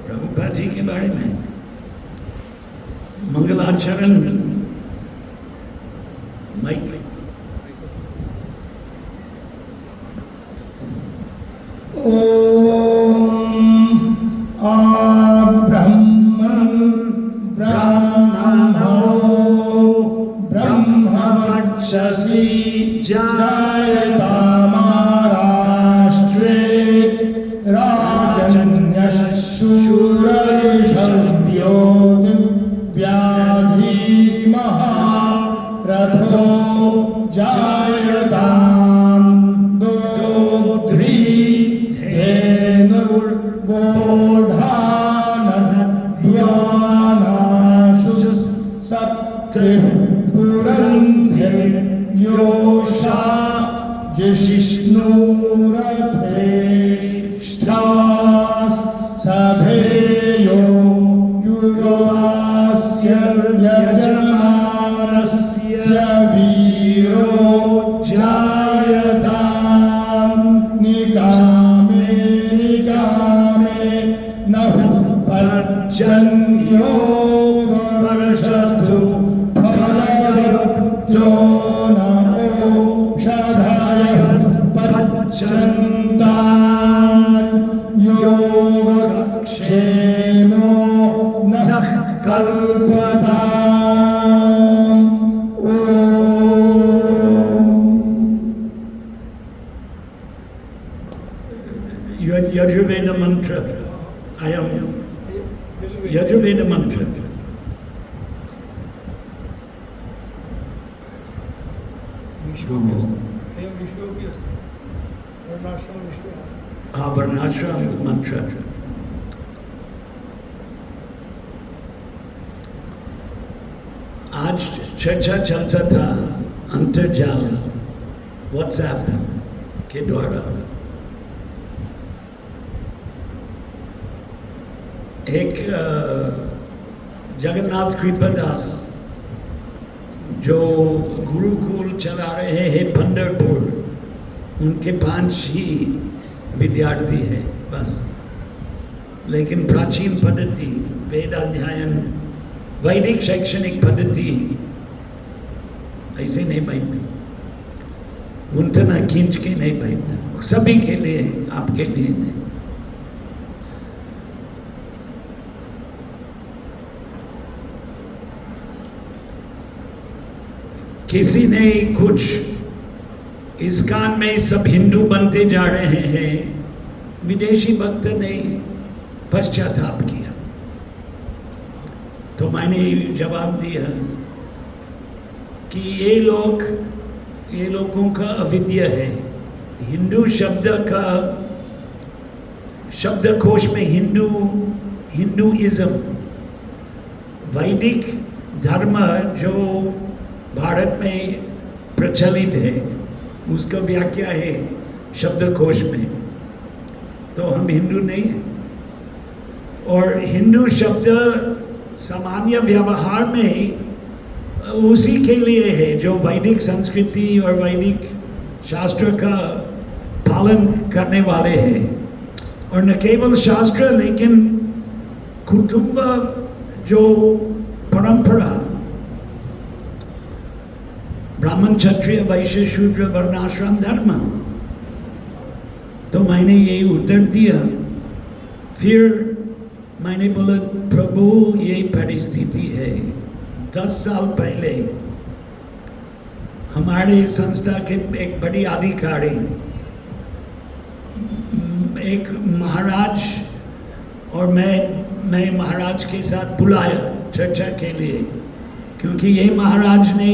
प्रभुपाद जी के बारे में मंगलाचरण माइक ब्रह्मन् ब्रह्मणो ब्रह्मवक्षसि जायतामाराष्ट्रे राजन्यशूरऋषभ्यो व्याधिमः रथो जायतां दोग्ध्री धेनुर्वोढानद्वानाशु सप्तिः पुरन्धिर्योषा जिष्णुरथेष्ठासभेयो युवास्य यजमानस्य वीरो जायतां निकामे नहुः पर्जन्यो वर्षतु फलवतो नमोषधायः पर्जन्तान् योगक्षेमो नः कल्पताम्। Yajurveda mantra. I am Yajurveda mantra. Varnashram mantra. आज चर्चा चलता था अंतर्जाल व्हाट्सएप के द्वारा। एक जगन्नाथ कृपादास जो गुरुकुल चला रहे हैं पंढरपुर, उनके 5 ही विद्यार्थी हैं बस। लेकिन प्राचीन पद्धति वेदाध्ययन वैदिक शैक्षणिक पद्धति ऐसे नहीं बैठना, उठना खींच के नहीं बैठना, सभी के लिए, आपके लिए नहीं। किसी ने कुछ इस कान में सब हिंदू बनते जा रहे हैं, विदेशी भक्त ने पश्चाताप किया, तो मैंने जवाब दिया कि ये लोगों का अविद्या है। हिंदू शब्द का शब्दकोश में हिंदुइज्म वैदिक धर्म जो भारत में प्रचलित है उसका व्याख्या है शब्दकोश में, तो हम हिंदू नहीं हैं। और हिंदू शब्द सामान्य व्यवहार में उसी के लिए है जो वैदिक संस्कृति और वैदिक शास्त्र का पालन करने वाले हैं। और न केवल शास्त्र लेकिन कुटुंब जो परंपरा, ब्राह्मण क्षत्रिय वैश्य शूद्र वर्णाश्रम धर्म। तो मैंने यही उत्तर दिया। फिर मैंने बोला प्रभु ये परिस्थिति है। 10 साल पहले हमारे संस्था के एक बड़ी अधिकारी एक महाराज और मैं महाराज के साथ बुलाया चर्चा के लिए, क्योंकि ये महाराज ने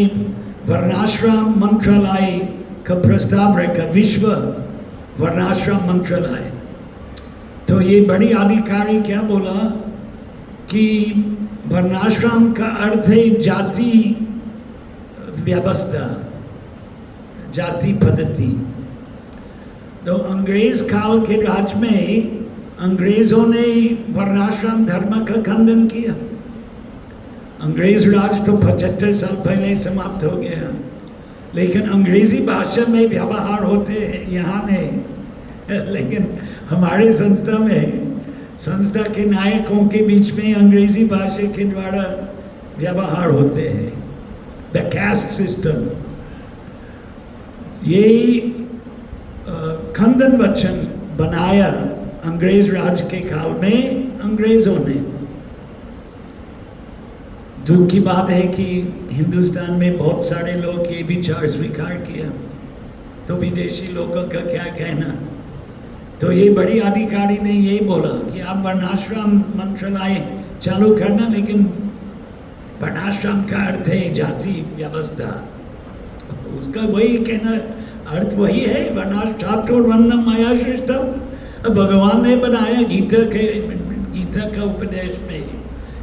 वर्णाश्रम मंत्रालय का प्रस्ताव रखा, विश्व वर्णाश्रम मंत्रालय। तो ये बड़ी अधिकारी क्या बोला कि वर्णाश्रम का अर्थ है जाति व्यवस्था, जाति पद्धति। तो अंग्रेज काल के राज में अंग्रेजों ने वर्णाश्रम धर्म का खंडन किया। अंग्रेज राज तो 75 साल पहले समाप्त हो गया, लेकिन अंग्रेजी भाषा में व्यवहार होते हैं यहाँ नहीं। लेकिन हमारे संस्था में संस्था के नायकों के बीच में अंग्रेजी भाषा के द्वारा व्यवहार होते हैं, द कास्ट सिस्टम। ये खंडन वचन बनाया अंग्रेज राज के काल में अंग्रेजों ने। दुख की बात है कि हिंदुस्तान में बहुत सारे लोग ये विचार स्वीकार किया, तो विदेशी लोगों का क्या कहना। तो ये बड़ी अधिकारी ने यही बोला कि आप वर्णाश्रम मंत्रालय चालू करना, लेकिन वर्णाश्रम का अर्थ है जाति व्यवस्था। उसका वही कहना अर्थ वही है, वर्णाश्रम माया सृष्टम। भगवान ने बनाया गीता का उपदेश में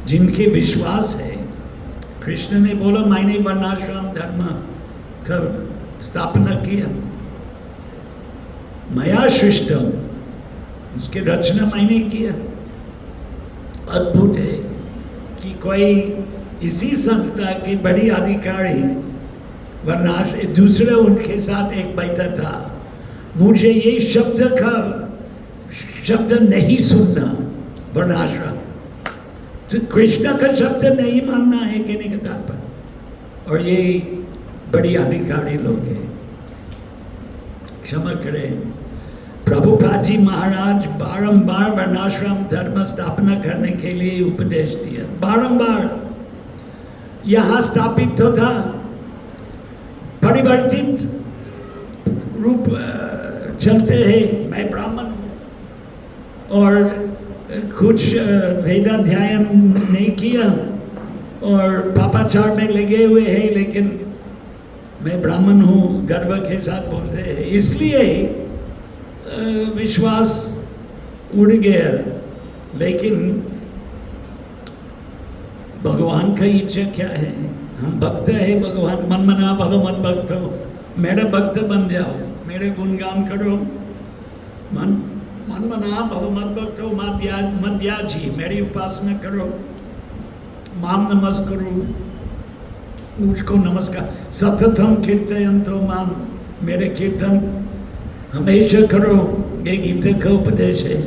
जिनके विश्वास है। कृष्ण ने बोला मैंने वर्णाश्रम धर्म का स्थापना किया, माया सृष्टम, उसके रचना मैंने किया। अद्भुत है कि कोई इसी संस्था के बड़ी अधिकारी वर्णाश दूसरे उनके साथ एक बैठा था। मुझे ये शब्द नहीं सुनना वर्णाश्रम, तो कृष्ण का शब्द नहीं मानना है कहने का तात्पर्य। और ये बड़ी अधिकारी लोग हैं, क्षमा करें। प्रभुपाद जी महाराज बारंबार वर्णाश्रम धर्म स्थापना करने के लिए उपदेश दिया, बारंबार। यहाँ स्थापित तो था, परिवर्तित रूप चलते हैं। मैं ब्राह्मण हूँ और कुछ वेदाध्ययन नहीं किया और पापाचार में लगे हुए हैं, लेकिन मैं ब्राह्मण हूँ गर्व के साथ बोलते हैं, इसलिए विश्वास उड़ गया। लेकिन भगवान का इच्छा क्या है? हम भक्त है, भगवान मन मना भव मत भक्त हो, मेरा भक्त बन जाओ, मेरे गुणगान करो। मन मना भव मत भक्त हो, मध्याजी मेरी उपासना करो, माम नमस्करो, मुझको नमस्कार, सततम कीर्तयन्तो माम, मेरे कीर्तन हमेशा करो। ये गीता का उपदेश है।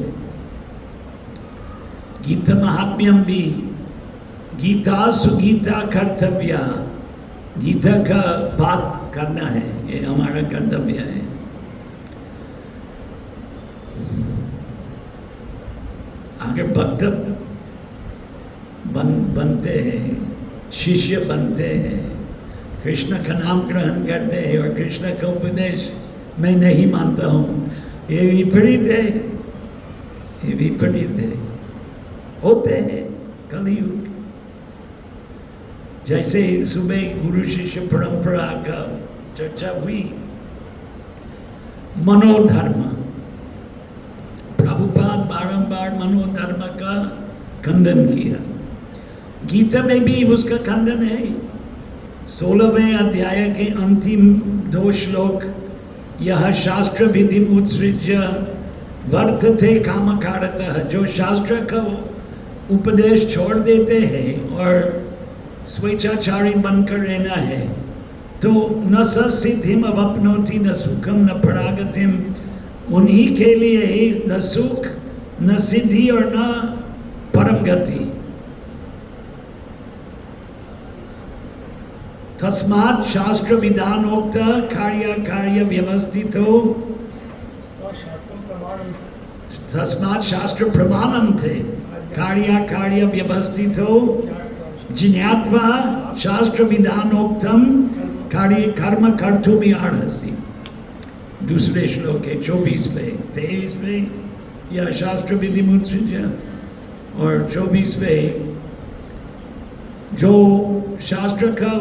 गीता महात्म्यम भी, गीता सुगीता कर्तव्या, गीता का पाठ करना है, ये हमारा कर्तव्य है। अगर भक्त बनते हैं, शिष्य बनते हैं, कृष्ण का नाम ग्रहण करते हैं और कृष्ण का उपदेश मैं नहीं मानता हूँ, ये विपरीत है, ये विपरीत है। होते हैं कलयुग। जैसे सुबह गुरु शिष्य परंपरा का चर्चा हुई, मनोधर्म, प्रभुपाद बारंबार मनोधर्म का खंडन किया। गीता में भी उसका खंडन है। 16वें अध्याय के अंतिम 2 श्लोक, यह शास्त्र विधि उत्सृज्य वर्तते कामकारतः, जो शास्त्र का उपदेश छोड़ देते हैं और स्वेच्छाचारी बनकर रहना है, तो न सिद्धिम अवप्नोति न सुखम न परागतिम, उन्हीं के लिए न सुख न सिद्धि और न परम गति। तस्मात् शास्त्र विधानोक्त कार्य व्यवस्थित हो, तस्मात् शास्त्र प्रमाणम थे कार्य व्यवस्थित हो, जिज्ञात्वा शास्त्र विधानोक्तम कार्य कर्म कर्तुम अर्हसि। दूसरे श्लोक है 24वें 23वें, यह शास्त्र विधि मुत्सृज्य, और 24वें जो शास्त्र का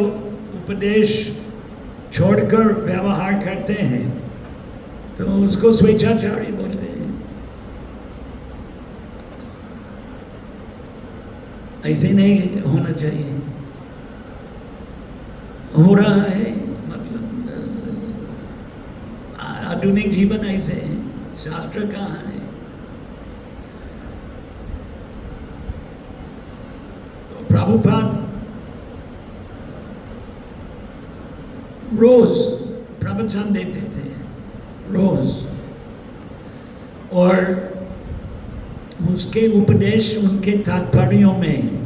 उपदेश छोड़कर व्यवहार करते हैं तो उसको स्वेच्छाचारी बोलते हैं। ऐसे नहीं होना चाहिए। हो रहा है, मतलब आधुनिक जीवन ऐसे है, शास्त्र कहाँ है? तो प्रभुपाद रोज प्रवचन देते थे, रोज, और उसके उपदेश उनके तात्पर्यों में,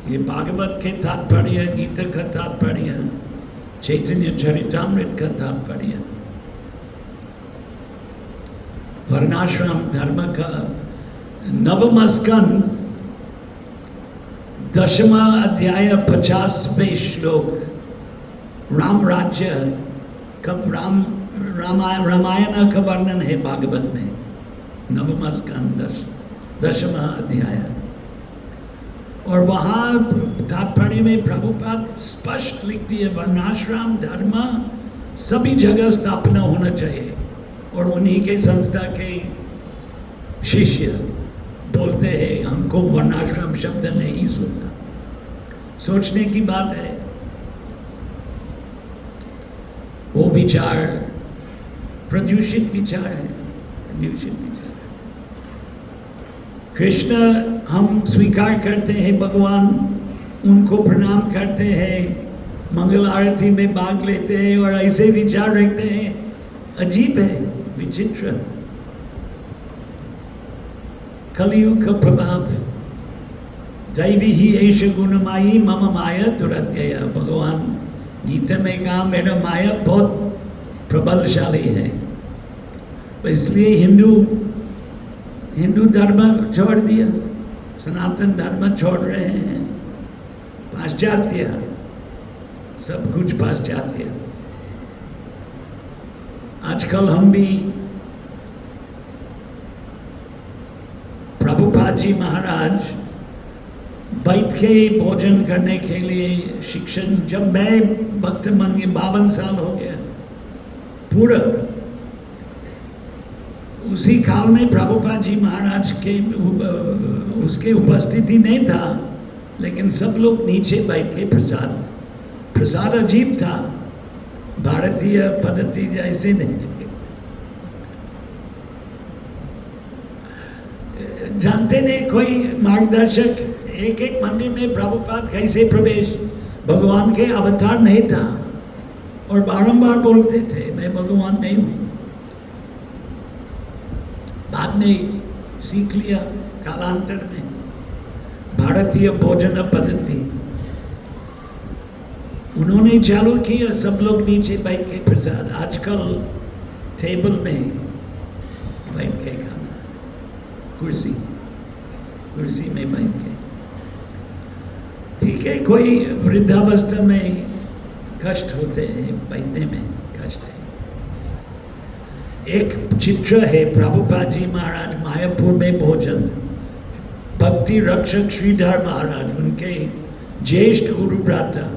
ये भागवत के तात्पर्य, गीता का तात्पर्य, चैतन्य चरितामृत का तात्पर्य, वर्णाश्रम धर्म का 9वां स्कंद 10वां अध्याय 50वें श्लोक, राम राज्य कब रामायण का वर्णन है भागवत में, 9वां स्कंद 10वां अध्याय। और वहाँ तात्पर्य में प्रभुपाद स्पष्ट लिखती है वर्णाश्रम धर्म सभी जगह स्थापना होना चाहिए, और उन्हीं के संस्था के शिष्य बोलते हैं हमको वर्णाश्रम शब्द नहीं सुनना। सोचने की बात है, वो विचार प्रदूषित विचार है, प्रदूषित विचार। कृष्ण हम स्वीकार करते हैं भगवान, उनको प्रणाम करते हैं, मंगल आरती में भाग लेते हैं और ऐसे विचार रखते हैं, अजीब है, विचित्र। कलयुग का प्रभाव, दैवी ही ऐश गुणमाई मम माया दुरत्यय। भगवान गीता में कहा मेरा माया बहुत प्रबलशाली है, इसलिए हिंदू धर्म छोड़ दिया, सनातन धर्म छोड़ रहे हैं, पाश्चात्य, सब कुछ पाश्चात्य। आजकल हम भी प्रभुपाद जी महाराज बैठ के भोजन करने के लिए शिक्षण, जब मैं भक्त मन के 52 साल हो गया पूरा, उसी काल में प्रभुपाद जी महाराज के उसके उपस्थिति नहीं था, लेकिन सब लोग नीचे बैठ के प्रसाद अजीब था, भारतीय पद्धति जैसे नहीं थे। जानते नहीं कोई मार्गदर्शक, एक मंदिर में प्रभुपाद कैसे प्रवेश, भगवान के अवतार नहीं था, और बारंबार बोलते थे मैं भगवान नहीं हूँ। बाद में सीख लिया कालांतर में भारतीय भोजन पद्धति, उन्होंने चालू किया, सब लोग नीचे बैठ के प्रसाद, आजकल टेबल में बैठ के खाना, कुर्सी में बैठ के। ठीक है, कोई वृद्धावस्था में कष्ट होते हैं, बैठने में कष्ट है। एक चित्र है प्रभुपाद जी महाराज मायापुर में भोजन, भक्ति रक्षक श्रीधर महाराज उनके ज्येष्ठ गुरु भ्राता,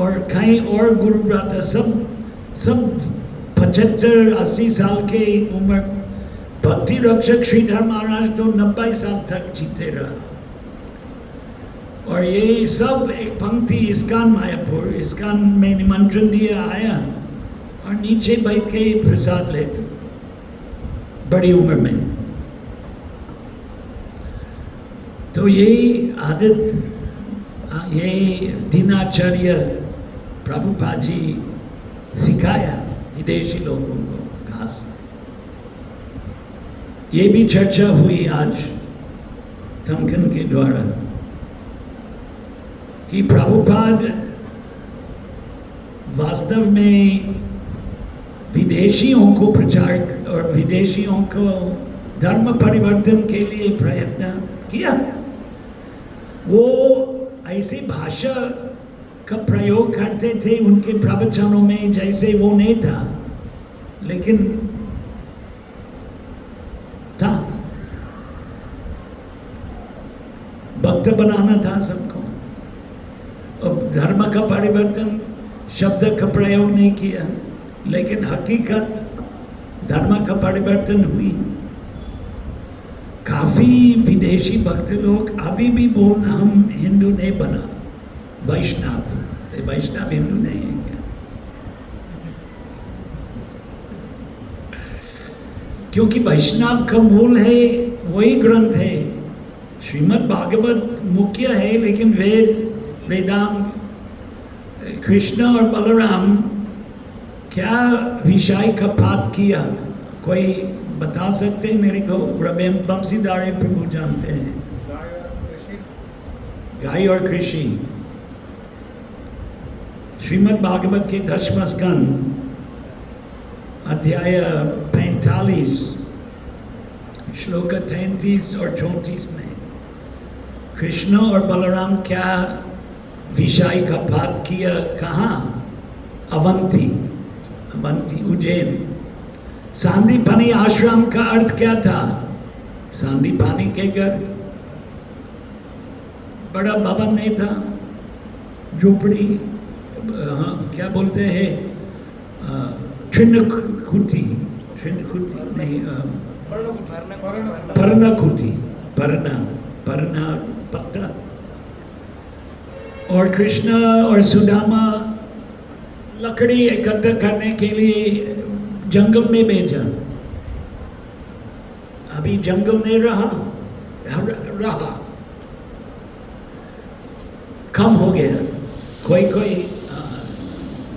और कई और गुरु भ्राता, सब 75-80 साल के उम्र। भक्ति रक्षक श्रीधर महाराज तो 90 साल तक जीते रहा, और ये सब एक पंक्ति इस्कान मायापुर, इस्कान में निमंत्रण दिया, आया और नीचे बैठ के प्रसाद ले, बड़ी उम्र में। तो यही आदत, यही दिनाचर्य प्रभुपाद जी सिखाया विदेशी लोगों को खास। ये भी चर्चा हुई आज थमकन के द्वारा कि प्रभुपाद वास्तव में विदेशियों को प्रचार और विदेशियों को धर्म परिवर्तन के लिए प्रयत्न किया। वो ऐसी भाषा का प्रयोग करते थे उनके प्रवचनों में जैसे वो नहीं था, लेकिन था, भक्त बनाना था सबको। अब धर्म का परिवर्तन शब्द का प्रयोग नहीं किया, लेकिन हकीकत धर्म का परिवर्तन हुई। काफी विदेशी भक्त लोग अभी भी बोलना हम हिंदू नहीं बना, वैष्णव। वैष्णव हिंदू नहीं है क्या? क्योंकि वैष्णव का मूल है वही ग्रंथ है, श्रीमद् भागवत मुख्य है, लेकिन वेदांत, कृष्ण और बलराम क्या विषय का पाठ किया, कोई बता सकते हैं मेरे को? बंसीधारी प्रभु जानते हैं। गाय और कृषि। श्रीमद् भागवत के 10वां स्कंद अध्याय 45 श्लोक 33 और 34 में कृष्ण और बलराम क्या विषय का बात किया? कहाँ? अवंती, उज्जैन। सांदीपनी आश्रम का अर्थ क्या था? सांदीपनी के घर बड़ा भवन नहीं था, झोपड़ी, क्या बोलते हैं, पर्णकुटी नहीं, पर्णकुटी, पर्णा पत्ता। और कृष्ण और सुदामा लकड़ी इकट्ठा करने के लिए जंगल में भेजा। अभी जंगल नहीं रहा, कम हो गया। कोई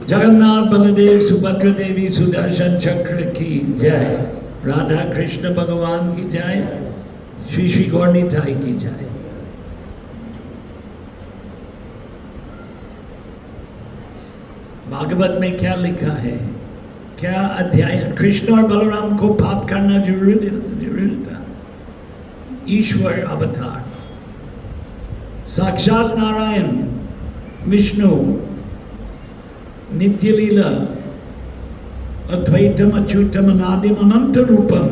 जगन्नाथ बलदेव सुभद्रा देवी सुदर्शन चक्र की जय, राधा कृष्ण भगवान की जय, श्री श्री गौरनिताई की जय। भागवत में क्या लिखा है? क्या अध्याय? कृष्ण और बलराम को पाप करना जरूरी था। ईश्वर अवतार, साक्षात नारायण विष्णु, नित्य लीला, अद्वैतम अच्युतम अनादिम अनंत रूपम,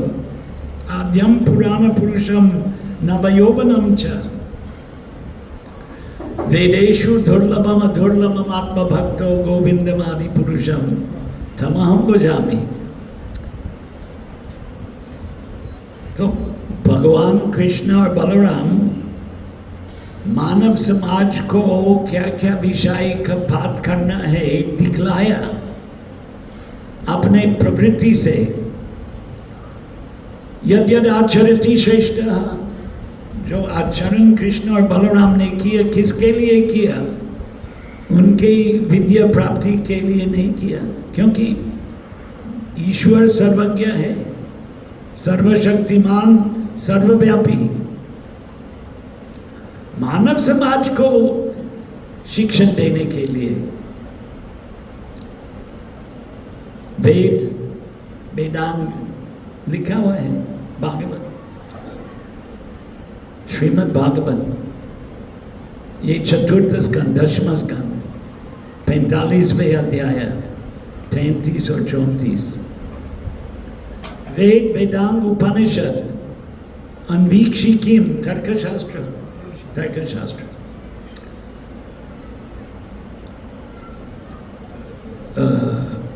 आद्यम पुराण पुरुषम नवयौवनम च, वेदेषु दुर्लभम अधुर्लभम आत्मभक्तो गोविंदमादि पुरुषम तमहम भजामि। तो भगवान कृष्ण और बलराम मानव समाज को क्या क्या विषय का बात करना है दिखलाया अपने प्रवृत्ति से। यद यद आचरति श्रेष्ठ, जो आचरण कृष्ण और बलराम ने किया, किसके लिए किया? उनके विद्या प्राप्ति के लिए नहीं किया, क्योंकि ईश्वर सर्वज्ञ है, सर्वशक्तिमान, सर्वव्यापी। मानव समाज को शिक्षण देने के लिए वेदांग लिखा हुआ है। भागवत, श्रीमद् भागवत, ये चतुर्थ स्कंद, 10वां स्कंद, 45वें अध्याय 33 और 34। वेद, वेदांग, उपनिषद, अन्वीक्षिकीम, तर्कशास्त्र,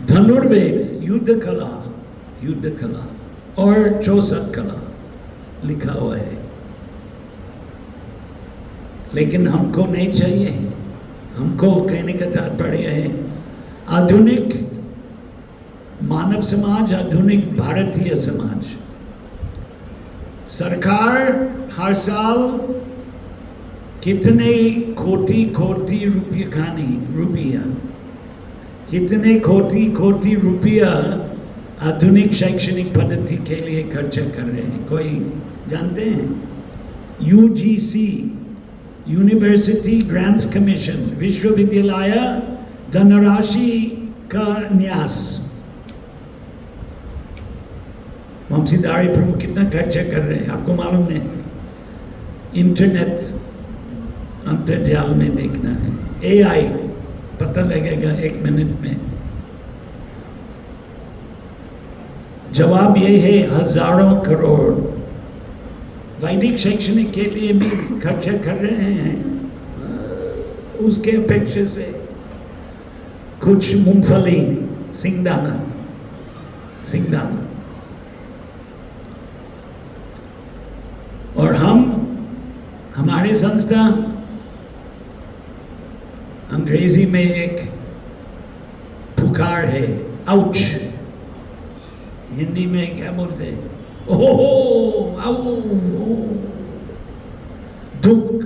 धनुर्वेद, युद्ध कला और 64 कला लिखा हुआ है। लेकिन हमको नहीं चाहिए। हमको कहने का तात्पर्य है आधुनिक मानव समाज, आधुनिक भारतीय समाज, सरकार हर साल कितने कोटि रुपया कितने कोटि रुपया आधुनिक शैक्षणिक पद्धति के लिए खर्चा कर रहे हैं? कोई जानते हैं? UGC, यूनिवर्सिटी ग्रांट्स कमीशन, विश्वविद्यालय धनराशि का न्यास। वंशीधारी प्रमुख कितना खर्चा कर रहे हैं आपको मालूम है? इंटरनेट अंतर्जाल में देखना है, AI पता लगेगा 1 मिनट में। जवाब ये है हजारों करोड़ वैदिक शैक्षणिक के लिए भी खर्चा कर रहे हैं। उसके अपेक्षा से कुछ मूंगफली, सिंगदाना और हमारे संस्था अंग्रेजी में एक पुकार है, आउच। हिंदी में क्या बोलते हैं? दुख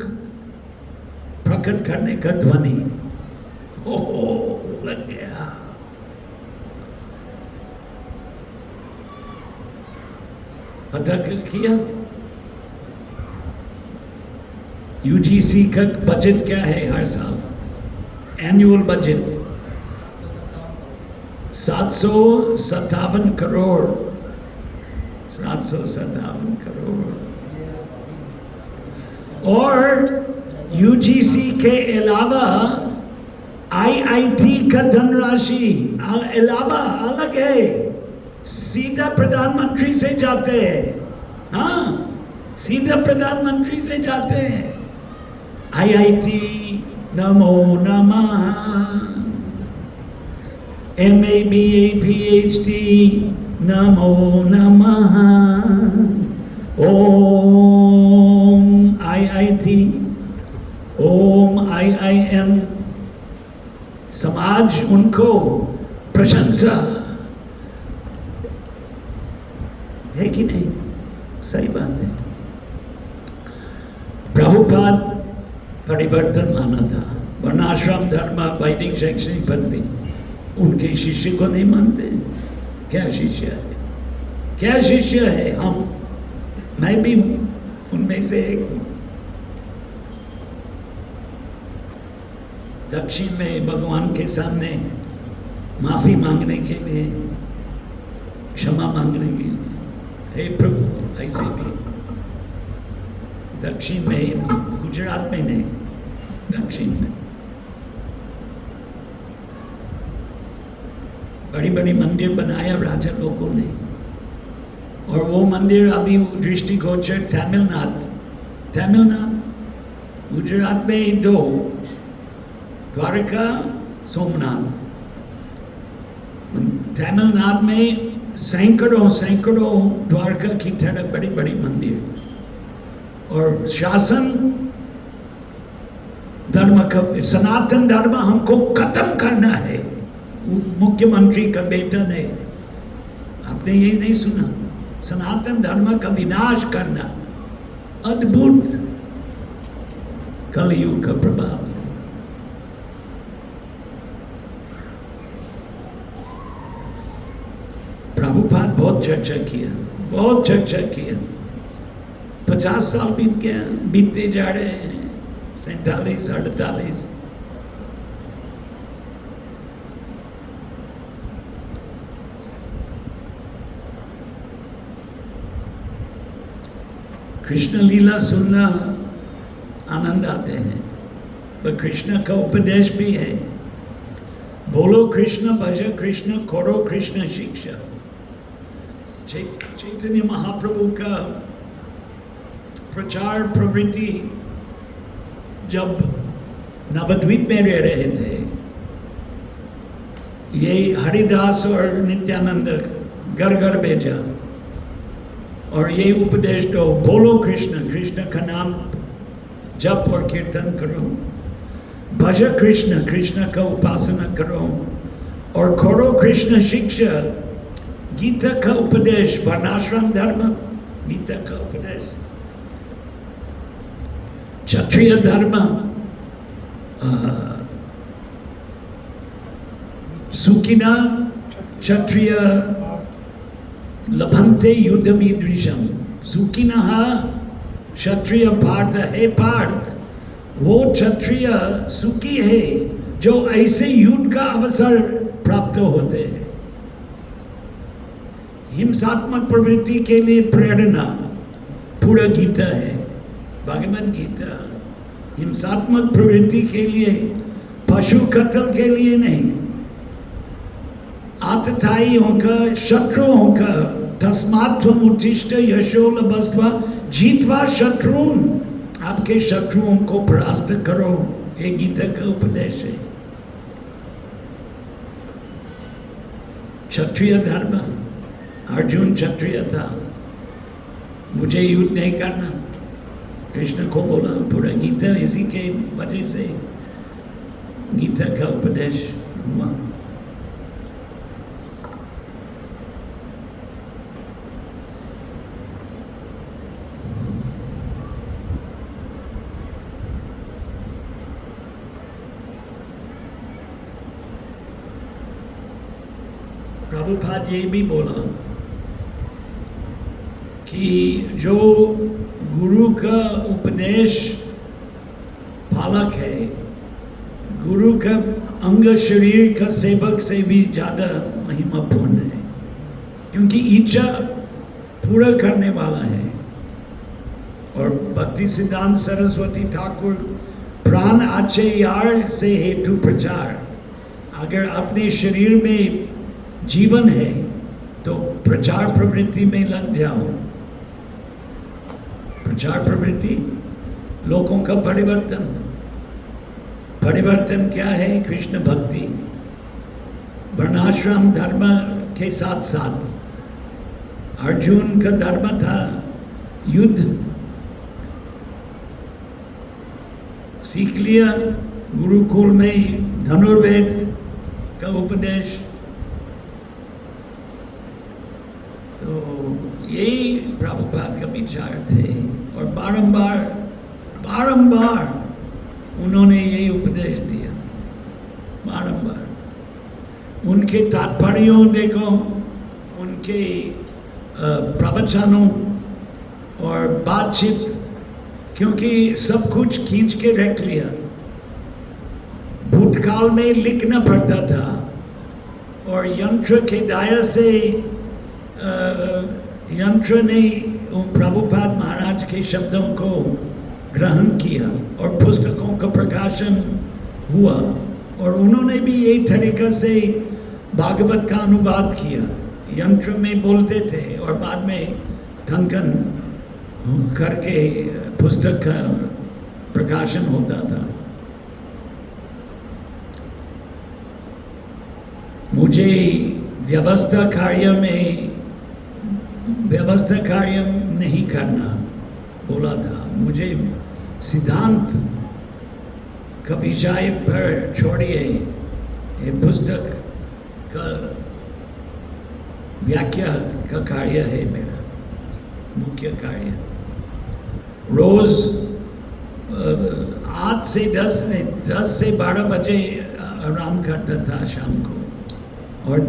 प्रकट करने का ध्वनि। लग गया। पता किया? यूजीसी का बजट क्या है हर साल? Annual budget 757 crore. 757 करोड़। और यूजीसी के अलावा आईआईटी का धनराशि अलावा अलग है, सीधा प्रधानमंत्री से जाते हैं। हाँ, सीधा प्रधानमंत्री से जाते हैं। आईआईटी नमो नमः, एमए बीए पीएचडी नमो नमः, ओम आईआईटी, ओम आईआईएम। समाज उनको प्रशंसा है कि नहीं? सही बात है। प्रभुपाद परिवर्तन लाना था, वर्णाश्रम धर्म वैदिक शैक्षणिक पद्धति उनके शिष्य को नहीं मानते। क्या शिष्य है? क्या शिष्य है हम? मैं भी उनमें से एक हूं। दक्षिण में भगवान के सामने माफी मांगने के लिए, क्षमा मांगने के लिए, हे प्रभु, ऐसे भी दक्षिण में, गुजरात में नहीं, दक्षिण में बड़ी बड़ी मंदिर बनाया राजा लोगों ने, और वो मंदिर अभी दृष्टिगोचर तमिलनाडु गुजरात में 2, द्वारका सोमनाथ। तमिलनाडु में सैकड़ों द्वारका की तरह बड़ी बड़ी मंदिर, और शासन धर्म का, सनातन धर्म हमको खत्म करना है। मुख्यमंत्री का बेटा ने, आपने ये नहीं सुना? सनातन धर्म का विनाश करना। अद्भुत कलयुग का प्रभाव। प्रभुपाद बहुत चर्चा किया। 50 साल बीतते जा रहे हैं, 47, 48। कृष्ण लीला सुनना आनंद आते हैं, पर कृष्ण का उपदेश भी है। बोलो कृष्ण, भज कृष्ण, करो कृष्ण शिक्षा। चैतन्य महाप्रभु का प्रचार प्रवृत्ति जब नवद्वीप में रह रहे थे, ये हरिदास और नित्यानंद घर घर भेजा, और ये उपदेश दो, बोलो कृष्ण, कृष्ण का नाम जप और कीर्तन करो, भज कृष्ण, कृष्ण का उपासना करो, और करो कृष्ण शिक्षा। गीता का उपदेश, वर्णाश्रम धर्म, गीता का उपदेश। क्षत्रिय धर्म, सुखिना क्षत्रिय लभन्ते युद्धमीदृशम। सुखिनः क्षत्रिय पार्थ, हे पार्थ, वो क्षत्रिय सुखी है जो ऐसे युद्ध का अवसर प्राप्त होते हैं। हिंसात्मक प्रवृत्ति के लिए प्रेरणा पूरा गीता है, भगवद गीता। हिंसात्मक प्रवृत्ति के लिए, पशु कत्ल के लिए नहीं, आतताइयों का, शत्रुओं का, तस्मात् त्वम् उत्तिष्ठ यशो लभस्व जीत्वा शत्रुन्। आपके शत्रुओं को परास्त करो, ये गीता का उपदेश है। क्षत्रिय धर्म, अर्जुन क्षत्रिय था, मुझे युद्ध नहीं करना, कृष्ण को बोला। पूरा गीता इसी के वजह से गीता का उपदेश हुआ। प्रभुपाद ये भी बोला कि जो गुरु का उपदेश पालक है, गुरु का अंग शरीर का सेवक से भी ज़्यादा महिमापूर्ण है, क्योंकि इच्छा पूरा करने वाला है। और भक्ति सिद्धांत सरस्वती ठाकुर प्राण आचे यार से हेतु प्रचार, अगर अपने शरीर में जीवन है तो प्रचार प्रवृत्ति में लग जाओ। प्रचार प्रवृत्ति लोगों का परिवर्तन, परिवर्तन क्या है? कृष्ण भक्ति। वर्णाश्रम धर्म के साथ साथ अर्जुन का धर्म था युद्ध, सीख लिया गुरुकुल में धनुर्वेद का उपदेश। तो यही प्रभुपाद का विचार थे और बारंबार बारंबार उन्होंने यही उपदेश दिया, बारंबार। उनके तात्पर्यों देखो, उनके प्रवचनों और बातचीत, क्योंकि सब कुछ खींच के रख लिया। भूतकाल में लिखना पड़ता था और यंत्र के दायर से यंत्र ने प्रभुपाद महाराज के शब्दों को ग्रहण किया और पुस्तकों का प्रकाशन हुआ। और उन्होंने भी यही तरीका से भागवत का अनुवाद किया, यंत्र में बोलते थे और बाद में टंकन करके पुस्तक का प्रकाशन होता था। मुझे व्यवस्था कार्य नहीं करना बोला था, मुझे सिद्धांत का विषय पर छोड़िए, ये पुस्तक का व्याख्या का कार्य है मेरा मुख्य कार्य। रोज 8 से 10 से 12 बजे आराम करता था शाम को, और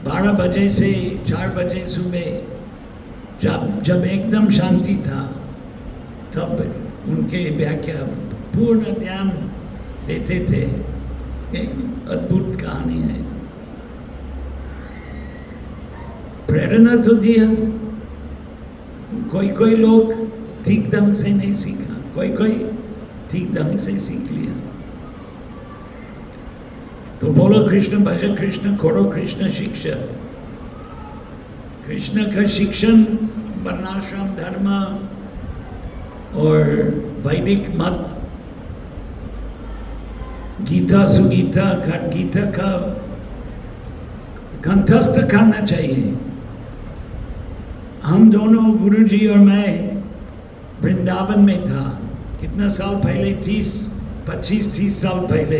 12 बजे से 4 बजे सुबह जब एकदम शांति था तब उनके व्याख्या पूर्ण ध्यान देते थे। एक अद्भुत कहानी है, प्रेरणा तो दिया। कोई लोग ठीक ढंग से नहीं सीखा, कोई ठीक ढंग से सीख लिया। तो बोलो कृष्ण भजन, कृष्ण करो कृष्ण शिक्षा। कृष्ण का शिक्षण वर्णाश्रम धर्म और वैदिक मत, गीता सुगीता गीता का कंठस्थ करना चाहिए। हम दोनों गुरुजी और मैं वृंदावन में था, कितना साल पहले, 25-30 साल पहले।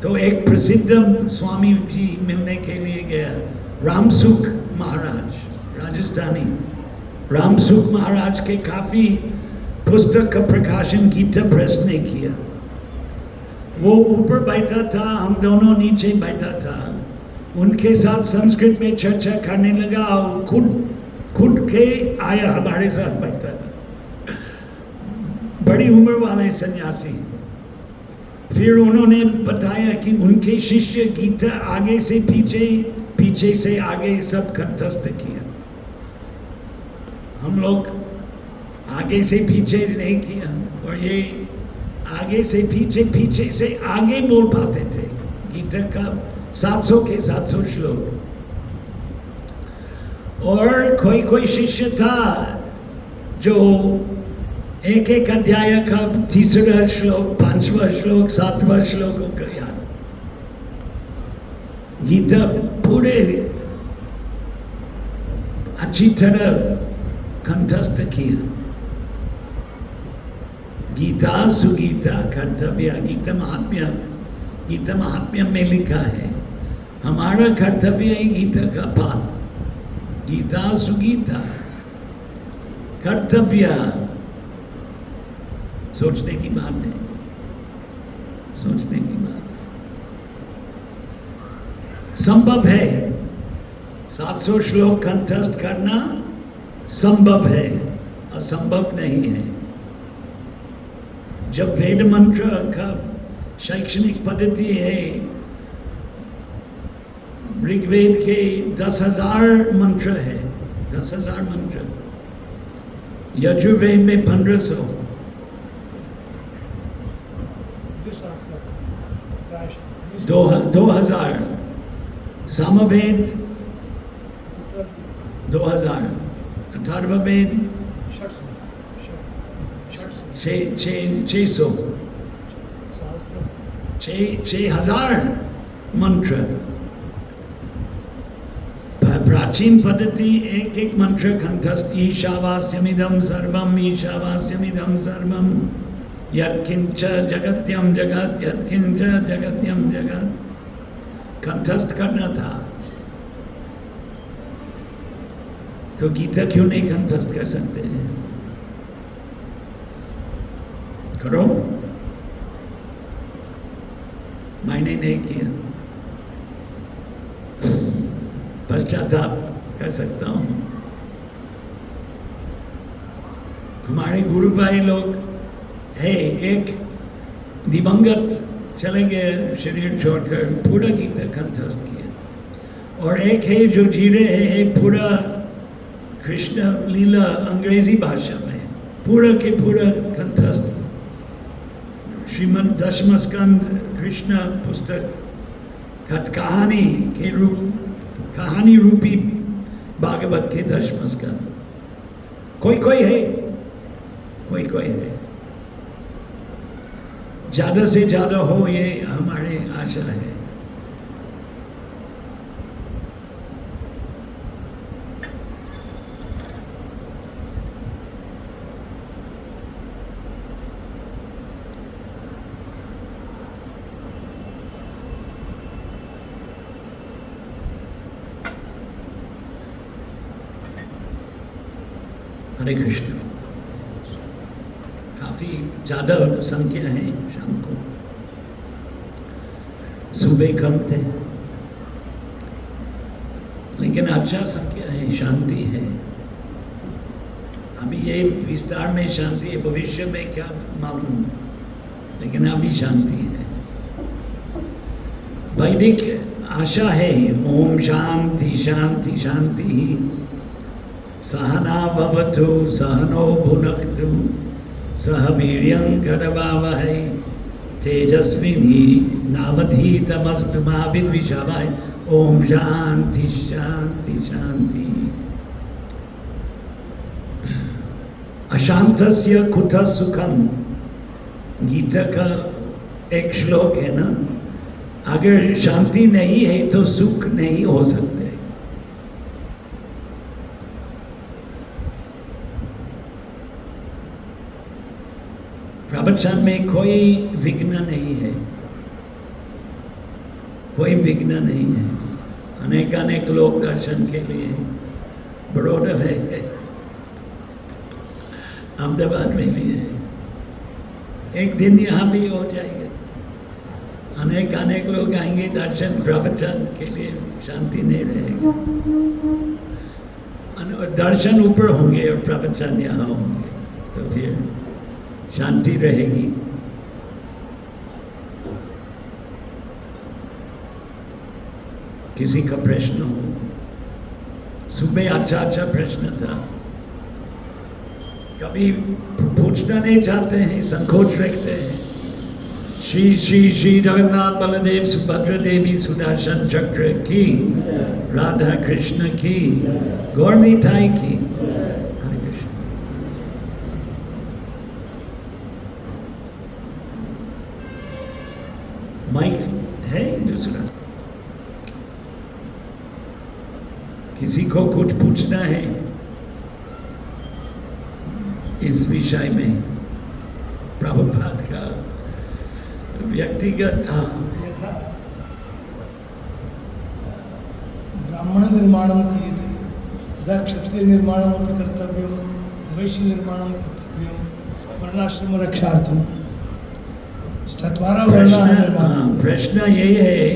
तो एक प्रसिद्ध स्वामी जी मिलने के लिए गया, रामसुख महाराज, राजस्थानी। रामसुख महाराज के काफी पुस्तक का प्रकाशन गीता प्रेस ने किया। वो ऊपर बैठा था, हम दोनों नीचे बैठा था। उनके साथ संस्कृत में चर्चा करने लगा और खुद के आया, हमारे साथ बैठा था, बड़ी उम्र वाले सन्यासी। फिर उन्होंने बताया कि उनके शिष्य गीता आगे से पीछे, पीछे से आगे सब कंठस्थ किया। हम लोग आगे से पीछे नहीं किया, और ये आगे से पीछे, पीछे से आगे बोल पाते थे गीता का 700 के 700 श्लोक। और कोई शिष्य था जो एक अध्याय का 3रा श्लोक, 5वां श्लोक, 7वां श्लोक का याद, गीता पूरे अच्छी तरह कंठस्थ किया। गीता सुगीता कर्तव्य, गीता महात्म्य में लिखा है हमारा कर्तव्य है गीता का पाठ। गीता सुगीता कर्तव्य, सोचने की बात है, सोचने की बात है। संभव है 700 श्लोक कंठस्थ करना, संभव है, असंभव नहीं है। जब वेद मंत्र का शैक्षणिक पद्धति है, ऋग्वेद के 10,000 मंत्र है, 10,000 मंत्र, यजुर्वेद में 1500, दो हजार, सामवेद 2000, अथर्ववेद 600, 6,000 मंत्र। प्राचीन पद्धति एक एक मंत्र कंठस्थ, ईशावास्यमिदं सर्वम, ईशावास्यमिदं सर्वम, यत्किंच जगत्यम जगत, यत्किंच जगत्यम जगत, कंठस्थ करना था। तो गीता क्यों नहीं कंठस्थ कर सकते हैं? करो, मैंने नहीं किया, पश्चाताप कर सकता हूं। हमारे गुरु भाई लोग है, एक दिवंगत चले गए शरीर छोड़कर, पूरा गीता कंठस्थ किया, और एक है जो जी रहे हैं, एक पूरा कृष्ण लीला अंग्रेजी भाषा में पूरा के पूरा कंठस्थ, श्रीमद् दशम स्कंद कृष्ण पुस्तक कहानी के रूप, कहानी रूपी भागवत के दशम स्कंद। कोई कोई है, कोई कोई है, ज्यादा से ज्यादा हो ये हमारी आशा है। हरे कृष्ण। काफी ज्यादा संख्या है शाम को, सुबह कम थे, लेकिन अच्छा संख्या है, शांति है। अभी ये विस्तार में शांति है, भविष्य में क्या मालूम, लेकिन अभी शांति है। वैदिक आशा है, ओम शांति शांति शांति, सहना भवतु सहनो भुनक्तु, सह वीर्यं करवावहै, तेजस्विनी नावधीतमस्तु मा विद्विषावहै। ओम शांति शांति शांति। अशांतस्य कुतः सुखम, गीता का एक श्लोक है ना, अगर शांति नहीं है तो सुख नहीं हो सकते। प्रवचन में कोई विघ्न नहीं है, कोई विघ्न नहीं है। अनेक अनेक लोग दर्शन के लिए बड़ौदा में है, अहमदाबाद में भी है, एक दिन यहाँ भी हो जाएगा। अनेक अनेक लोग आएंगे दर्शन प्रवचन के लिए, शांति नहीं रहेगी। दर्शन ऊपर होंगे और प्रवचन यहाँ होंगे, तो फिर शांति रहेगी। किसी का प्रश्न हो? सुबह अच्छा प्रश्न था, कभी पूछना नहीं चाहते हैं, संकोच रखते हैं। श्री श्री श्री जगन्नाथ बलदेव सुभद्रा देवी सुदर्शन चक्र की, राधा कृष्ण की, गौर मिठाई की। माइक है दूसरा? किसी को कुछ पूछना है इस विषय में? प्रभुपाद का व्यक्तिगत यथा ब्राह्मण निर्माणं क्रियते तथा क्षत्रिय निर्माणमपि कर्तव्यं, वैश्य निर्माणं कर्तव्यं, वर्णाश्रम रक्षार्थं। चत्वारः वर्णाः निर्माणं। प्रश्न ये है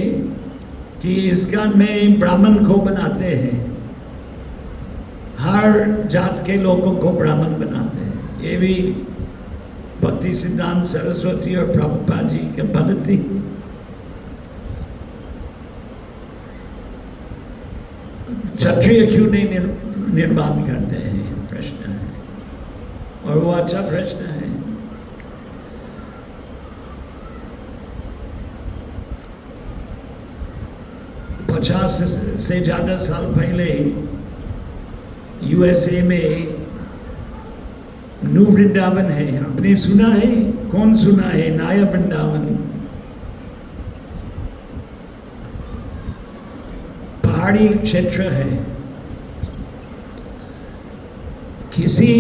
कि इसका में ब्राह्मण को बनाते हैं, हर जात के लोगों को ब्राह्मण बनाते हैं। ये भी भक्ति सिद्धांत सरस्वती और प्रभुपाद जी के पद्धति। क्षत्रिय क्यों नहीं निर्माण करते हैं, प्रश्न है, और वो अच्छा प्रश्न है। पचास से ज्यादा साल पहले यूएसए में न्यू वृंदावन है, आपने सुना है? कौन सुना है? नया वृंदावन पहाड़ी क्षेत्र है। किसी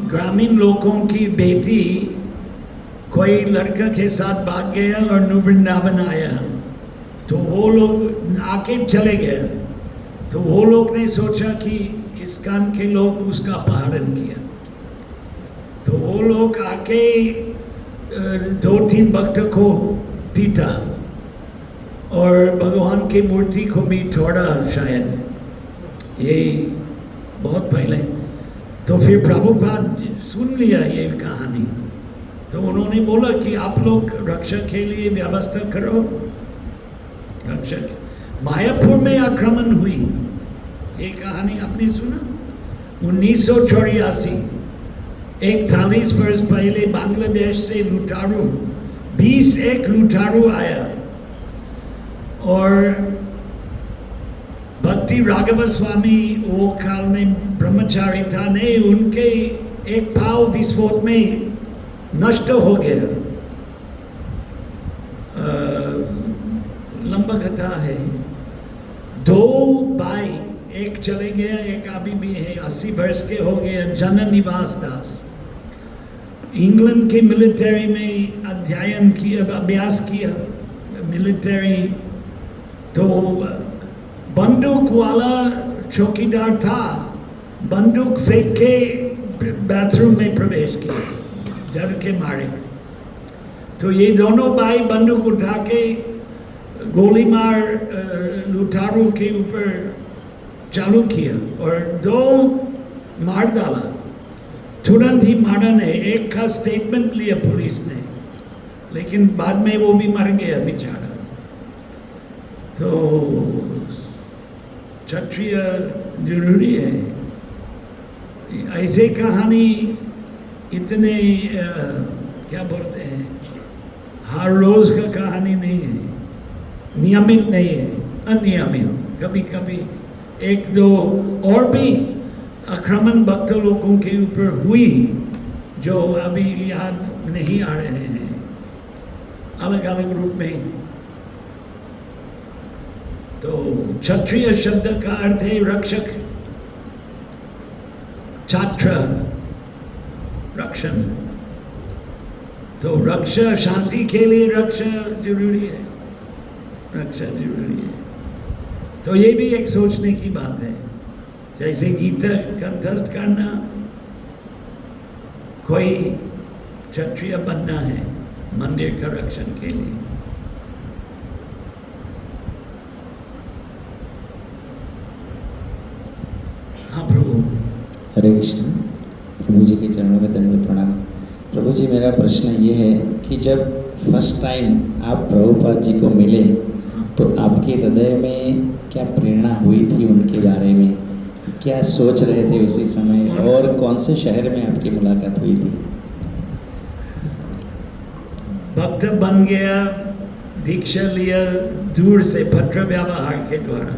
ग्रामीण लोगों की बेटी कोई लड़का के साथ भाग गया और न्यू वृंदावन आया, तो वो लोग आके चले गए। तो वो लोग ने सोचा कि इस्कॉन के लोग उसका अपहरण किया, तो वो लोग आके 2-3 भक्त को पीटा और भगवान की मूर्ति को भी तोड़ा शायद, ये बहुत पहले। तो फिर प्रभुपाद सुन लिया ये कहानी, तो उन्होंने बोला कि आप लोग रक्षा के लिए व्यवस्था करो। रक्षक मायापुर में आक्रमण हुई, ये कहानी आपने सुना? 1984, 41 वर्ष पहले बांग्लादेश से लुटारू 21 लुटारू आया और भक्ति राघव स्वामी वो काल में ब्रह्मचारी था, ने उनके एक पाव विस्फोट में नष्ट हो गया। लंबा कथा है। 2 भाई, एक चले गया, एक अभी भी है, 80 वर्ष के हो गए, जननिवास दास। इंग्लैंड के मिलिट्री में अध्ययन किया, अभ्यास किया मिलिट्री। तो बंदूक वाला चौकीदार था, बंदूक फेंक के बाथरूम में प्रवेश किया डर के मारे। तो ये दोनों भाई बंदूक उठा के गोली मार लुटारू के ऊपर चालू किया और 2 मार डाला। तुरंत ही मारा ने, एक का स्टेटमेंट लिया पुलिस ने, लेकिन बाद में वो भी मर गया बेचारा। तो क्षत्रिय जरूरी है। ऐसे कहानी इतने क्या बोलते हैं, हर रोज का कहानी नहीं है, नियमित नहीं है, अनियमित। कभी कभी 1-2 और भी आक्रमण भक्त लोगों के ऊपर हुई जो अभी याद नहीं आ रहे हैं, अलग अलग रूप में। तो क्षत्रिय शब्द का अर्थ है रक्षक, छात्र, रक्षण। तो रक्षा, शांति के लिए रक्षा जरूरी है, रक्षा जरूरी है। तो ये भी एक सोचने की बात है। जैसे गीता कंठस्थ करना, कोई क्षत्रिय बनना है मंदिर का रक्षण के लिए। हाँ प्रभु। हरे कृष्ण। प्रभु जी के चरणों में दंडवत प्रणाम। प्रभु जी, मेरा प्रश्न ये है कि जब फर्स्ट टाइम आप प्रभुपाद जी को मिले तो आपके हृदय में क्या प्रेरणा हुई थी उनके बारे में? क्या सोच रहे थे उसी समय, और कौन से शहर में आपकी मुलाकात हुई थी? भक्त बन गया, दीक्षा लिया दूर से पत्र व्यवहार के द्वारा।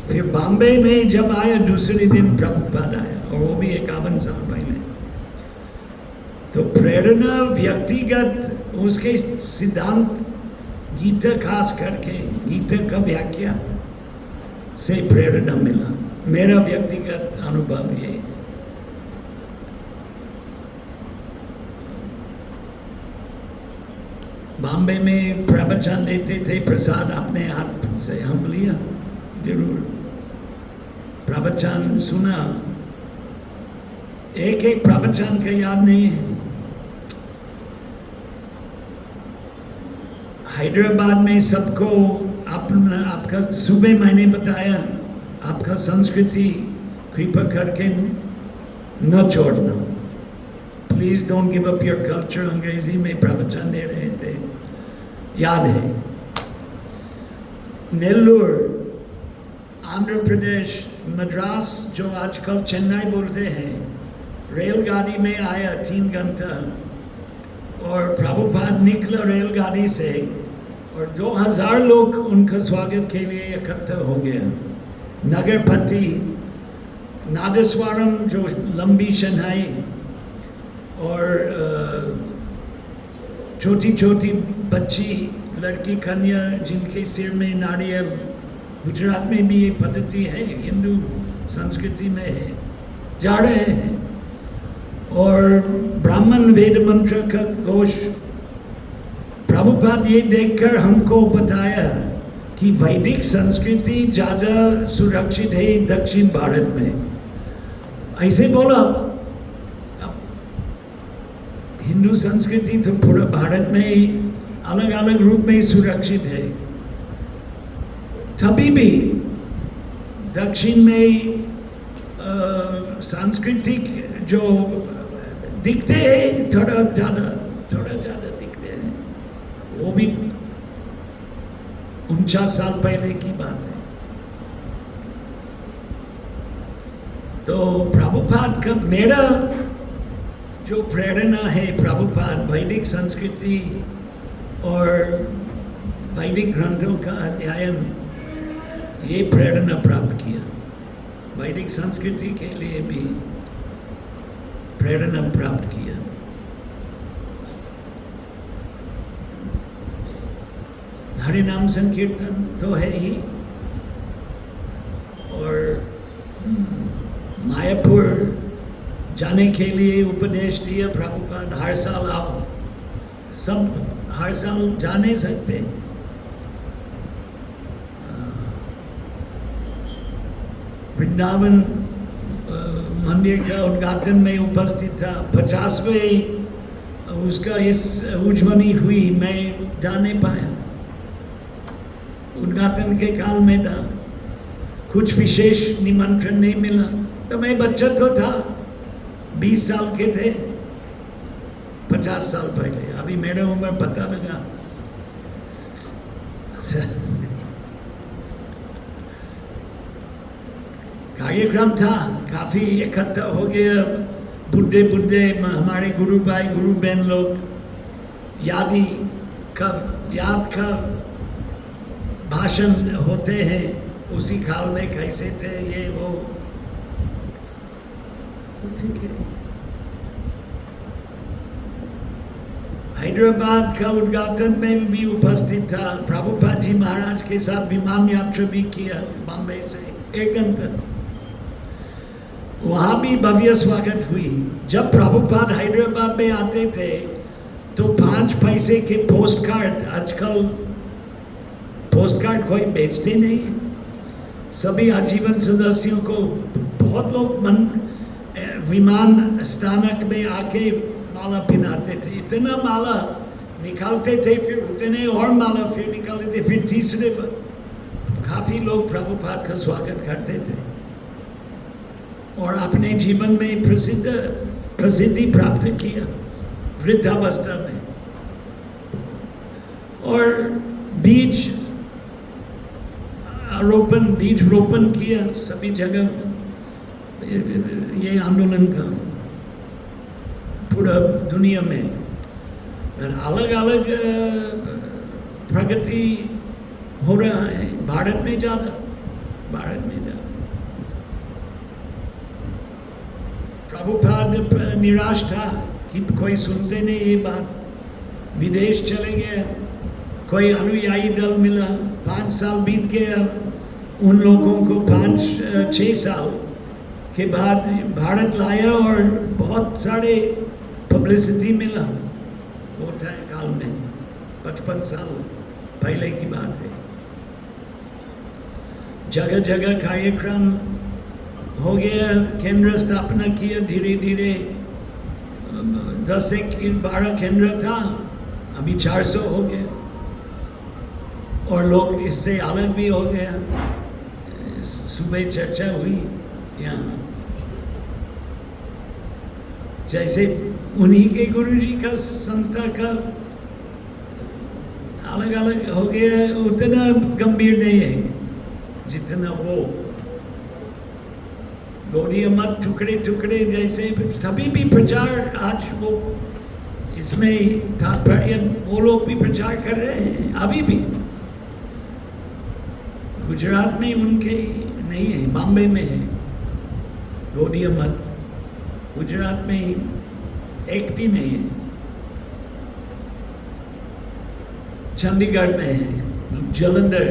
फिर बॉम्बे में जब आया, दूसरे दिन प्रभुपाद आया, और वो भी 51 साल पहले। तो प्रेरणा व्यक्तिगत, उसके सिद्धांत गीता खास करके गीता का व्याख्या से प्रेरणा मिला। मेरा व्यक्तिगत अनुभव ये। बॉम्बे में प्रवचन देते थे, प्रसाद अपने हाथ से हम लिया, जरूर प्रवचन सुना। एक प्रवचन का याद नहीं है। हैदराबाद में सबको आपका सुबह मैंने बताया, आपका संस्कृति कृपा करके न छोड़ना। Please don't give up your culture. अंग्रेजी में प्रवचन दे रहे थे, याद है। नेल्लूर, आंध्र प्रदेश, मद्रास, जो आजकल चेन्नई बोलते हैं, रेलगाड़ी में आया 3 घंटा, और प्रभुपाद निकला रेलगाड़ी से और 2000 लोग उनका स्वागत के लिए इकट्ठा हो गया। नगरपति नादस्वरम, जो लंबी शनाई, और छोटी छोटी बच्ची, लड़की, कन्या जिनके सिर में नारियल, गुजरात में भी ये पद्धति है, हिंदू संस्कृति में है, जा रहे हैं। और ब्राह्मण वेद मंत्र का घोष। प्रभुपाद ये देखकर हमको बताया कि वैदिक संस्कृति ज़्यादा सुरक्षित है दक्षिण भारत में। ऐसे बोला। अब हिंदू संस्कृति तो पूरा भारत में अलग अलग रूप में सुरक्षित है, तभी भी दक्षिण में सांस्कृतिक जो दिखते हैं थोड़ा ज़्यादा दिखते हैं। वो भी 49 साल पहले की बात है। तो प्रभुपाद का, मेरा जो प्रेरणा है, प्रभुपाद वैदिक संस्कृति और वैदिक ग्रंथों का अध्ययन, ये प्रेरणा प्राप्त किया। वैदिक संस्कृति के लिए भी प्रेरणा प्राप्त किया। हरिनाम संकीर्तन तो है ही, और मायापुर जाने के लिए उपदेश दिया प्रभुपाद, हर साल आओ। सब हर साल जा नहीं सकते। वृंदावन मंदिर का उद्घाटन में उपस्थित था, 50वें उसका इस उज्जवनी हुई, मैं जा नहीं पाया। उद्घाटन के काल में था, कुछ विशेष निमंत्रण नहीं मिला। तो मैं बच्चा तो था, 20 साल के थे, 50 साल पहले। अभी मेरा उम्र पता लगा। कार्यक्रम था, काफी इकट्ठा हो गया, बुढ़े बुढ़े हमारे गुरु भाई गुरु बहन लोग। याद का भाषण होते हैं, उसी काल में कैसे थे ये वो, ठीक है। हैदराबाद का उद्घाटन में भी उपस्थित था। प्रभुपाद जी महाराज के साथ विमान यात्रा भी किया बॉम्बे से 1 घंटा। वहाँ भी भव्य स्वागत हुई। जब प्रभुपाद हैदराबाद में आते थे तो 5 पैसे के पोस्ट कार्ड, आजकल पोस्ट कार्ड कोई बेचते नहीं है, सभी आजीवन सदस्यों को बहुत लोग विमान स्थानक में आके माला पहनाते थे। इतना माला निकालते थे, फिर उतने और माला फिर निकालते थे, फिर तीसरे काफी लोग प्रभुपाद का स्वागत करते थे और अपने जीवन में प्रसिद्धि प्राप्त किया वृद्धावस्था में। और बीज रोपण किया सभी जगह, ये आंदोलन का पूरा दुनिया में। अलग अलग प्रगति हो रहा है, भारत में ज़्यादा। प्रभुपाद निराश था कि कोई सुनते नहीं ये बात। विदेश चले गए, कोई अनुयायी दल मिला, 5 साल बीत गया। उन लोगों को 5-6 साल के बाद भारत लाया और बहुत सारे पब्लिसिटी मिला। वो था काल में 55 साल पहले की बात है। जगह जगह कार्यक्रम हो गया, केंद्र स्थापना किया धीरे धीरे। 10 से 12 केंद्र था, अभी 400 हो गया और लोग इससे अलग भी हो गया। सुबह चर्चा हुई यहाँ। जैसे उन्हीं के गुरुजी का संस्था का अलग अलग हो गया, उतना गंभीर नहीं है जितना वो गौड़ीय मत टुकड़े टुकड़े जैसे। तभी भी प्रचार आज वो इसमें तात्पर्य वो लोग भी प्रचार कर रहे हैं अभी भी। गुजरात में उनके नहीं है, बॉम्बे में है गौड़ीय मत, गुजरात में एक भी नहीं है। चंडीगढ़ में है, जालंधर,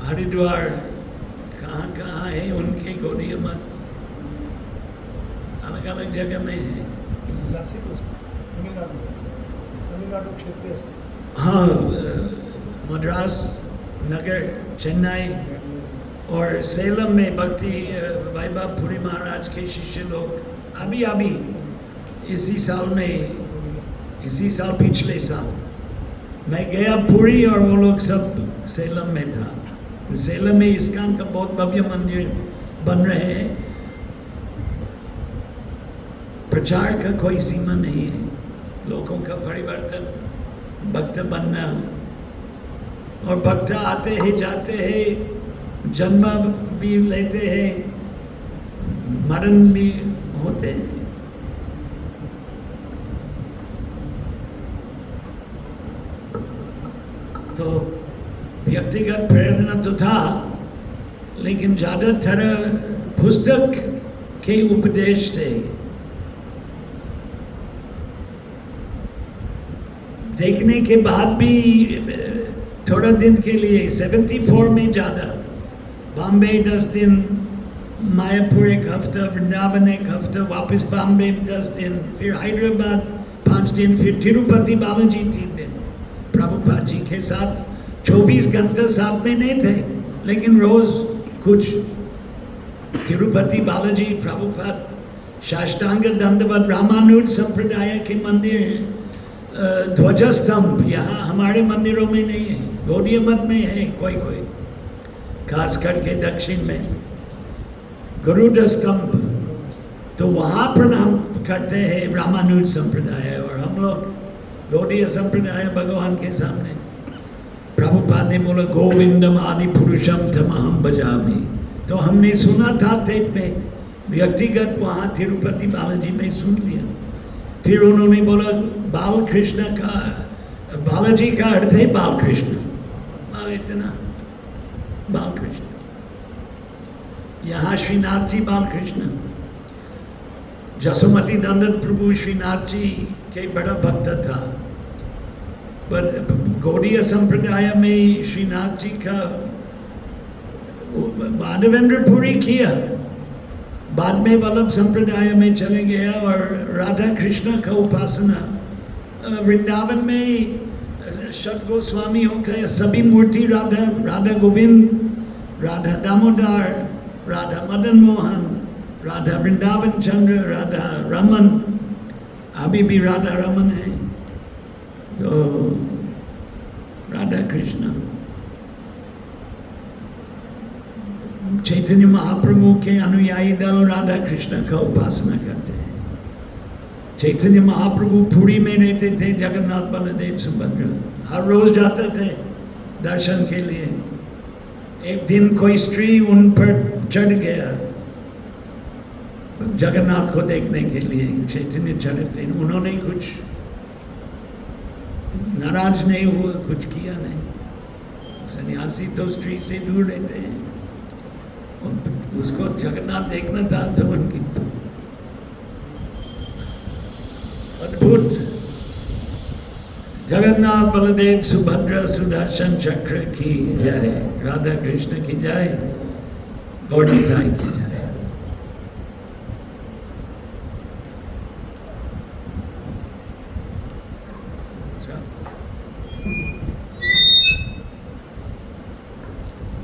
हरिद्वार, कहाँ कहाँ है उनके गौड़ीय मत, अलग अलग जगह में है। तमिलनाडु क्षेत्रीय अस्ति। हाँ, मद्रास नगर, चेन्नई और सेलम में भक्ति वैभव पुरी महाराज के शिष्य लोग अभी इसी साल पिछले साल मैं गया पुरी और वो लोग सब सेलम में था। सेलम में इस्कॉन का बहुत भव्य मंदिर बन रहे हैं। प्रचार का कोई सीमा नहीं है, लोगों का परिवर्तन, भक्त बनना, और भक्त आते हैं जाते हैं, जन्म भी लेते हैं, मरण भी होते हैं। तो व्यक्तिगत प्रेरणा तो था, लेकिन ज़्यादातर पुस्तक के उपदेश से। देखने के बाद भी थोड़ा दिन के लिए 74 में ज़्यादा, बॉम्बे 10 दिन, मायापुर 1 हफ्ता, वृंदावन 1 हफ्ता, वापस बॉम्बे 10 दिन, फिर हैदराबाद 5 दिन, फिर तिरुपति बालाजी 3 दिन। प्रभुपाद जी के साथ 24 घंटे साथ में नहीं थे, लेकिन रोज कुछ तिरुपति बालाजी, प्रभुपाद, साष्टांग दंडवत, रामानुज संप्रदाय के मंदिर, ध्वजस्तंभ यहाँ हमारे मंदिरों में नहीं है, गौड़ीय मत में है कोई, खास करके दक्षिण में गरुड़ स्तंभ, तो वहाँ प्रणाम करते हैं रामानुज संप्रदाय, और हम लोग गौड़ीय संप्रदाय भगवान के सामने। प्रभुपाद ने बोला गोविंदम आदि पुरुषम तमहम भजामि, तो हमने सुना था टेप में, व्यक्तिगत वहाँ तिरुपति बालाजी में सुन लिया। फिर उन्होंने बोला बाल कृष्ण का, बालाजी का अर्थ है बाल कृष्ण, इतना बाल कृष्ण। यहाँ श्रीनाथ जी बाल कृष्ण, जसोमती नंदन प्रभु श्रीनाथ जी के बड़ा भक्त था, पर गौड़ीय संप्रदाय में श्रीनाथ जी का माधवेंद्रपुरी किया, बाद में वल्लभ संप्रदाय में चले गया, और राधा कृष्ण का उपासना वृंदावन में षट गोस्वामी हो गए, सभी मूर्ति राधा गोविंद, राधा दामोदर, राधा मदन मोहन, राधा वृंदावन चंद्र, राधा रमन, अभी भी राधा रमन है, तो राधा कृष्ण। चैतन्य महाप्रभु के अनुयायी दल राधा कृष्ण का उपासना करते हैं। चैतन्य महाप्रभु पुरी में रहते थे, जगन्नाथ बलदेव सुभद्रा हर रोज जाते थे दर्शन के लिए। एक दिन कोई स्त्री उन पर चढ़ गया जगन्नाथ को देखने के लिए, चैतन्य चढ़ते, उन्होंने कुछ नाराज नहीं हुआ, कुछ किया नहीं। सन्यासी तो स्त्री से दूर रहते हैं, उसको जगन्नाथ देखना था तो उनकी अद्भुत जगन्नाथ बलदेव सुभद्रा सुदर्शन चक्र की जय, राधा कृष्ण की जय, गौड़ीताई की जय।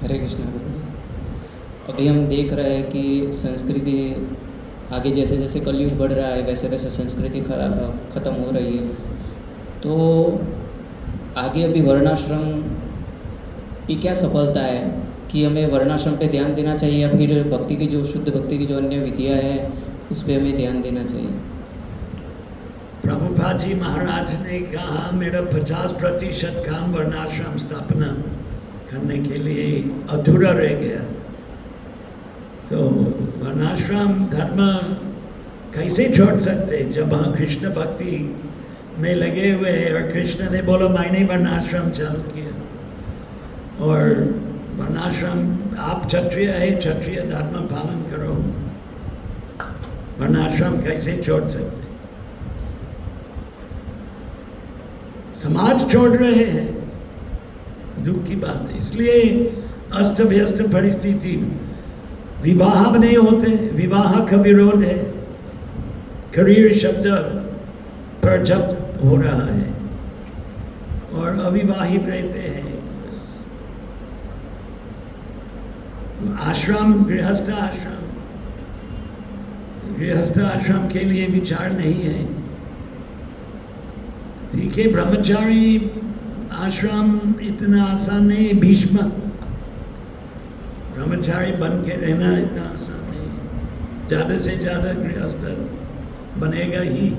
हरे कृष्ण। अभी हम देख रहे हैं कि संस्कृति आगे जैसे जैसे कलयुग बढ़ रहा है वैसे वैसे संस्कृति ख़त्म हो रही है, तो आगे अभी वर्णाश्रम की क्या सफलता है कि हमें वर्णाश्रम पे ध्यान देना चाहिए या फिर भक्ति की जो शुद्ध भक्ति की जो अन्य विधियाँ हैं उस पर हमें ध्यान देना चाहिए? प्रभुपाद जी महाराज ने कहा मेरा 50% काम वर्णाश्रम स्थापना करने के लिए अधूरा रह गया। तो वर्णाश्रम धर्म कैसे छोड़ सकते जब हम कृष्ण भक्ति में लगे हुए हैं। और कृष्ण ने बोला मैंने वर्णाश्रम चालू किया। और वर्णाश्रम आप क्षत्रिय है, क्षत्रिय धर्म पालन करो, वर्णाश्रम कैसे छोड़ सकते? समाज छोड़ रहे हैं, दुख की बात है। इसलिए अस्त व्यस्त परिस्थिति, विवाह नहीं होते, विवाह का विरोध है, करियर शब्द पर जब हो रहा है और अविवाहित रहते हैं। आश्रम गृहस्थ आश्रम के लिए विचार नहीं है। ठीक है, ब्रह्मचारी आश्रम इतना आसान नहीं। भीष्म ब्रह्मचारी बन के रहना इतना आसान नहीं, ज़्यादा से ज़्यादा गृहस्थ बनेगा ही।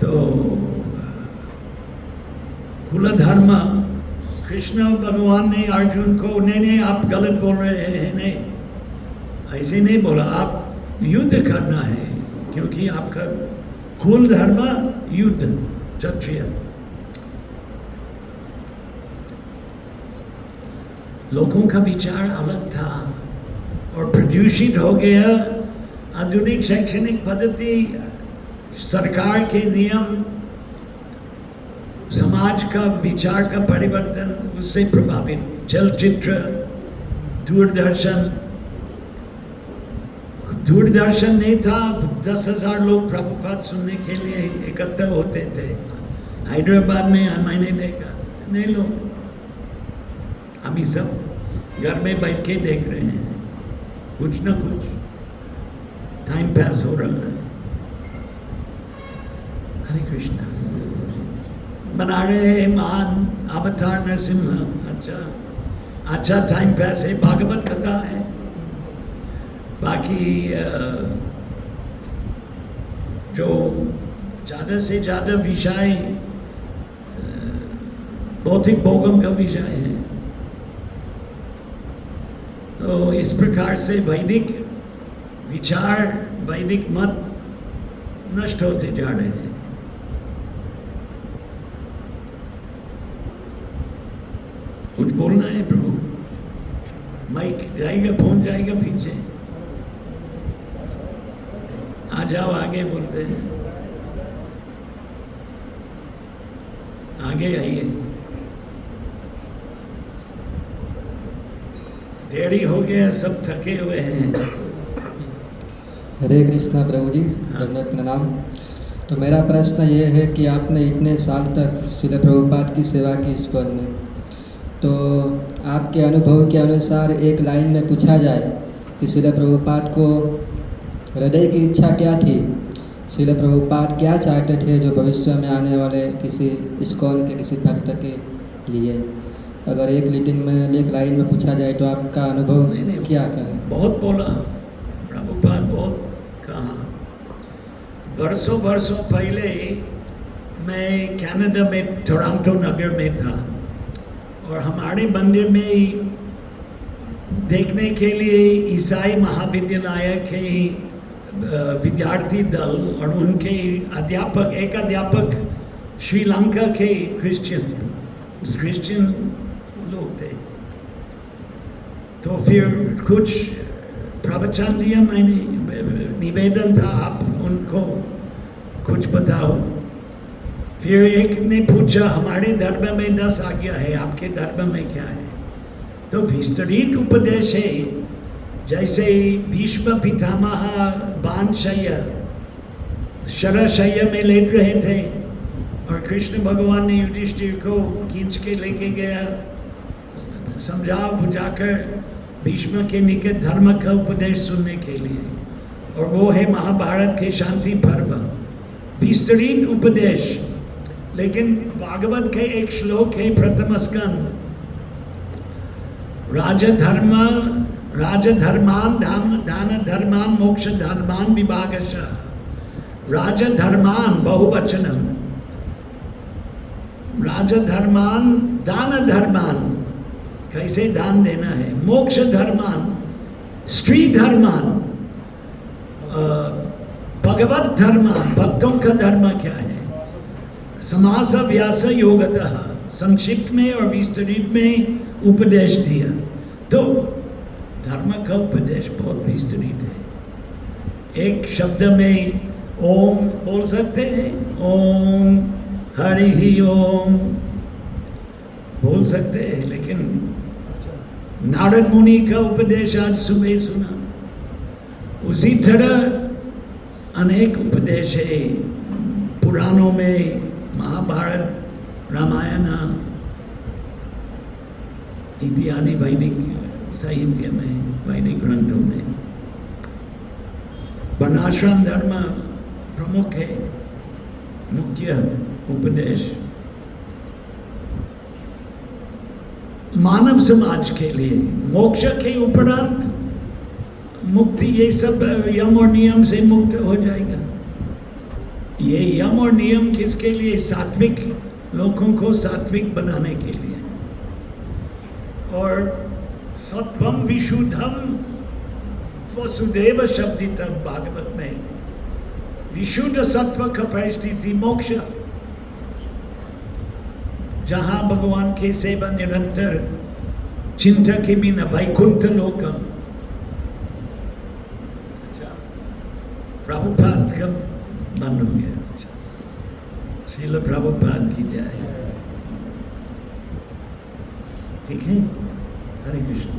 तो कुल धर्म, कृष्ण भगवान ने अर्जुन को नहीं आप गलत बोल रहे हैं, नहीं ऐसे नहीं बोला, आप युद्ध करना है क्योंकि आपका कुल धर्म युद्ध क्षत्रिय। लोगों का विचार अलग था और प्रदूषित हो गया। आधुनिक शैक्षणिक पद्धति, सरकार के नियम, समाज का विचार का परिवर्तन उससे प्रभावित। चलचित्र, दूरदर्शन नहीं था, 10,000 लोग प्रभुपाद सुनने के लिए इकट्ठा होते थे। हैदराबाद में मैंने देखा नहीं लोग, हम सब घर में बैठ के देख रहे हैं, कुछ ना कुछ टाइम पास हो रहा है। हरे कृष्णा बना रहे हैं महान अवतार नरसिम्हा, अच्छा टाइम पास है। भागवत कथा है, बाकी जो ज़्यादा से ज़्यादा विषय भौतिक भोगों का विषय है। तो इस प्रकार से वैदिक विचार, वैदिक मत नष्ट होते जा रहे हैं। कुछ बोलना है प्रभु? माइक जाएगा, फोन जाएगा पीछे, आ जाओ आगे, बोलते हैं आगे आइए। देरी हो गया, सब थके हुए हैं। हरे कृष्णा प्रभु जी, धन्यवाद, प्रणाम। तो मेरा प्रश्न ये है कि आपने इतने साल तक श्रील प्रभुपाद की सेवा की इस्कॉन में, तो आपके अनुभव के अनुसार एक लाइन में पूछा जाए कि श्रील प्रभुपाद को हृदय की इच्छा क्या थी, श्रील प्रभुपाद क्या चाहते थे जो भविष्य में आने वाले किसी इस्कॉन के किसी भक्त के लिए, अगर एक लाइन में पूछा जाए तो आपका अनुभव क्या है? बहुत बोला प्रभुपाद, बहुत कहा। वर्षों पहले मैं कनाडा में टोरंटो नगर में था और हमारे मंदिर में देखने के लिए ईसाई महाविद्यालय के विद्यार्थी दल और उनके अध्यापक, एक अध्यापक श्रीलंका के क्रिश्चियन लोग थे। तो फिर कुछ प्रवचन दिया मैंने, निवेदन था आप उनको कुछ बताओ। फिर एक ने पूछा हमारे धर्म में 10 आज्ञा है, आपके धर्म में क्या है? तो विस्तृत उपदेश है, जैसे भीष्म पितामह बाणशय्या शरशय्या में लेट रहे थे और कृष्ण भगवान ने युधिष्ठिर को खींच के लेके गया, समझा बुझाकर भीष्म के निकट धर्म का उपदेश सुनने के लिए, और वो है महाभारत के शांति पर्व, विस्तृत उपदेश। लेकिन भागवत के एक श्लोक है प्रथम स्कंद, राजधर्म राजधर्मान दान धर्मान मोक्ष धर्मान विभागशः। राजधर्मान बहुवचनम, राजधर्मान दान धर्मान, कैसे दान देना है, मोक्ष धर्मान, स्त्री धर्मान, भगवत धर्मान, भक्तों का धर्म क्या है, समास व्यास योगतः, संक्षिप्त में और विस्तृत में उपदेश दिया। तो धर्म का उपदेश बहुत विस्तृत है। एक शब्द में ओम बोल सकते हैं, ओम हरि ही ओम बोल सकते हैं, लेकिन नारद मुनि का उपदेश आज सुबह सुना। उसी तरह अनेक उपदेश है पुराणों में, महाभारत, रामायण इत्यादि वैदिक साहित्य में, वैदिक ग्रंथों में। वर्णाश्रम धर्म प्रमुख है, मुख्य उपदेश मानव समाज के लिए। मोक्ष के उपरांत मुक्ति, ये सब यम और नियम से मुक्त हो जाएगा। ये यम और नियम किसके लिए? सात्विक लोगों को सात्विक बनाने के लिए। और सत्वम विशुद्धम वसुदेव शब्दितम, भागवत में विशुद्ध सत्व का परिस्थिति मोक्ष, जहां भगवान के सेवा निरंतर, चिंता के बिना, वैकुंठ लोकम। अच्छा, प्रभुपाद का मन हो गया। अच्छा, श्रील प्रभुपाद की जय। ठीक है, हरे कृष्ण।